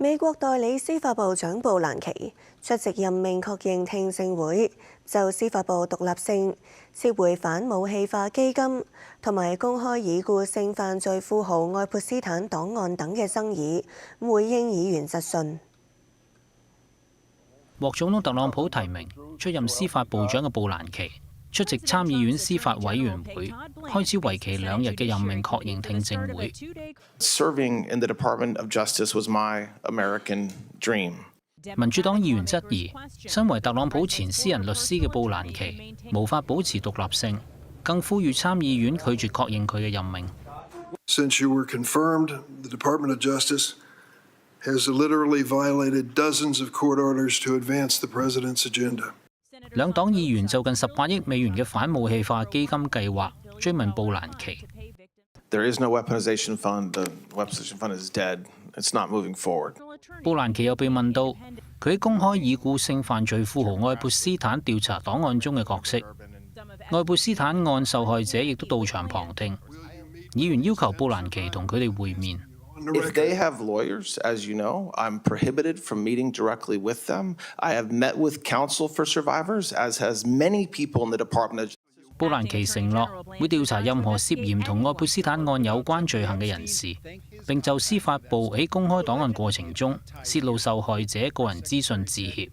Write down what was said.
美國代理司法部長布蘭奇出席任命確認聽證會，就司法部獨立性、撤回反武器化基金同埋公開已故性犯罪富豪愛潑斯坦檔案等嘅爭議，回應議員質詢。獲總統特朗普提名出任司法部長嘅布蘭奇出席參議院司法委員會開始為期2日嘅任命確認聽證會。Serving in the Department of Justice was my American dream. 民主黨議員質疑，身為特朗普前私人律師嘅布蘭奇無法保持獨立性，更呼籲參議院拒絕確認佢嘅任命。Since you were confirmed, the Department of Justice has literally violated dozens of court orders to advance the president's agenda. 兩黨議員就近18億美元嘅反武器化基金計劃追問布蘭奇。There is no weaponization fund. The weaponization fund is dead. It's not moving forward. 布蘭奇又被問到佢喺公開已故性犯罪富豪愛潑斯坦調查檔案中嘅角色。愛潑斯坦案受害者亦都到場旁聽。議員要求布蘭奇同佢哋會面。If they have lawyers, as you know, I'm prohibited from meeting directly with them. I have met with counsel for survivors, as has many people in the Department of Justice. 布蘭奇承諾會調查任何涉嫌同愛潑斯坦案有關罪行嘅人士，並就司法部喺公開檔案過程中泄露受害者個人資訊致歉。